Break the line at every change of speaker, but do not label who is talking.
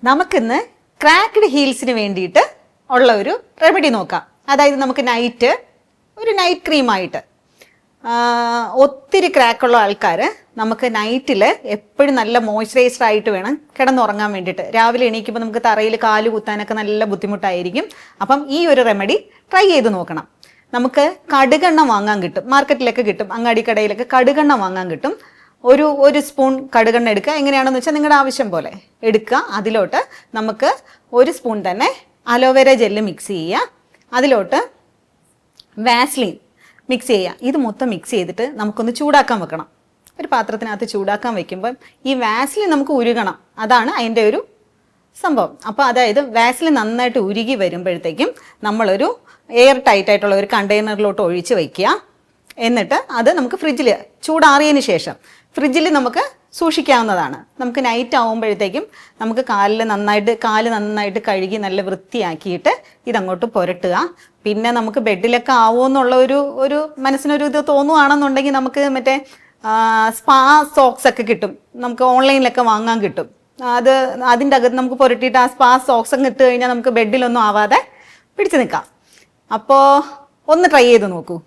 നമുക്കിന്ന് ക്രാക്ക്ഡ് ഹീൽസിന് വേണ്ടിയിട്ട് ഉള്ള ഒരു റെമഡി നോക്കാം. അതായത് നമുക്ക് ഒരു നൈറ്റ് ക്രീമായിട്ട് ഒത്തിരി ക്രാക്കുള്ള ആൾക്കാർ നമുക്ക് നൈറ്റിൽ എപ്പോഴും നല്ല മോയ്സ്ചറൈസ്ഡ് ആയിട്ട് വേണം കിടന്നുറങ്ങാൻ വേണ്ടിയിട്ട്. രാവിലെ എണീക്കുമ്പോൾ നമുക്ക് തറയിൽ കാല് കുത്താനൊക്കെ നല്ല ബുദ്ധിമുട്ടായിരിക്കും. അപ്പം ഈ ഒരു റെമഡി ട്രൈ ചെയ്ത് നോക്കണം. നമുക്ക് കടുകെണ്ണ വാങ്ങാൻ കിട്ടും, മാർക്കറ്റിലൊക്കെ കിട്ടും, അങ്ങാടി കടയിലൊക്കെ കടുകെണ്ണ വാങ്ങാൻ കിട്ടും. ഒരു സ്പൂൺ കടുകെണ്ണ എടുക്കുക. എങ്ങനെയാണെന്ന് വെച്ചാൽ നിങ്ങളുടെ ആവശ്യം പോലെ എടുക്കുക. അതിലോട്ട് നമുക്ക് ഒരു സ്പൂൺ തന്നെ അലോവേര ജെല്ല് മിക്സ് ചെയ്യുക. അതിലോട്ട് വാസ്ലിൻ മിക്സ് ചെയ്യുക. ഇത് മൊത്തം മിക്സ് ചെയ്തിട്ട് നമുക്കൊന്ന് ചൂടാക്കാൻ വെക്കണം. ഒരു പാത്രത്തിനകത്ത് ചൂടാക്കാൻ വെക്കുമ്പോൾ ഈ വാസ്ലിൻ നമുക്ക് ഉരുകണം. അതാണ് അതിൻ്റെ ഒരു സംഭവം. അപ്പോൾ അതായത് വാസ്ലിൻ നന്നായിട്ട് ഉരുകി വരുമ്പോഴത്തേക്കും നമ്മളൊരു എയർ ടൈറ്റ് ആയിട്ടുള്ള ഒരു കണ്ടെയ്നറിലോട്ട് ഒഴിച്ച് വയ്ക്കുക. എന്നിട്ട് അത് നമുക്ക് ഫ്രിഡ്ജിൽ ചൂടാറിയതിന് ശേഷം ഫ്രിഡ്ജിൽ നമുക്ക് സൂക്ഷിക്കാവുന്നതാണ്. നമുക്ക് നൈറ്റ് ആകുമ്പോഴത്തേക്കും നമുക്ക് കാല് നന്നായിട്ട് കഴുകി നല്ല വൃത്തിയാക്കിയിട്ട് ഇതങ്ങോട്ട് പുരട്ടുക. പിന്നെ നമുക്ക് ബെഡിലൊക്കെ ആവുമെന്നുള്ള ഒരു മനസ്സിനൊരു ഇത് തോന്നുകയാണെന്നുണ്ടെങ്കിൽ നമുക്ക് മറ്റേ സ്പാ സോക്സ് ഒക്കെ കിട്ടും, നമുക്ക് ഓൺലൈനിലൊക്കെ വാങ്ങാൻ കിട്ടും. അതിൻ്റെ അകത്ത് നമുക്ക് പുരട്ടിയിട്ട് ആ സ്പാ സോക്സ് ഒക്കെ ഇട്ട് കഴിഞ്ഞാൽ നമുക്ക് ബെഡിലൊന്നും ആവാതെ പിടിച്ചു നിൽക്കാം. അപ്പോൾ ഒന്ന് ട്രൈ ചെയ്ത് നോക്കൂ.